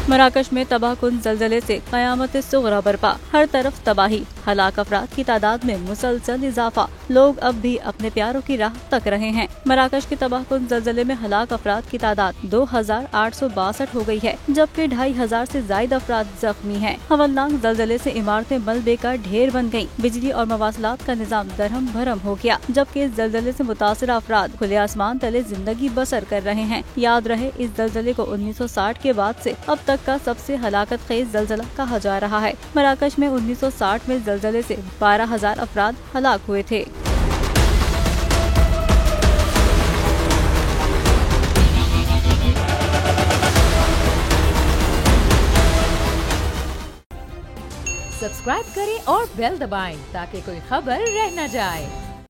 मराकश में तबाहकुन ज़लज़ले से क़यामत सुग़रा बरपा, हर तरफ तबाही, हलाक अफराद की तादाद में मुसलसल इजाफा, लोग अब भी अपने प्यारों की राह तक रहे हैं। मराकश के तबाहकुन ज़लज़ले में हलाक अफराद की तादाद 2862 हो गई है, जबकि 2500 से ज़ायद अफराद जख्मी हैं। हवलनाक ज़लज़ले से इमारतें मलबे का ढेर बन गयी, बिजली और मवासलात का निज़ाम दरहम भरम हो गया, जबकि इस ज़लज़ले से मुतासिर अफराद खुले आसमान तले जिंदगी बसर कर रहे हैं। याद रहे, इस ज़लज़ले को 1960 के बाद से अब तक का सबसे हलाकत खेज ज़लज़ला कहा जा रहा है। मराकश में 1960 में ज़लज़ले से 12,000 अफराद हलाक हुए थे। सब्सक्राइब करें और बेल दबाएं ताकि कोई खबर रह न जाए।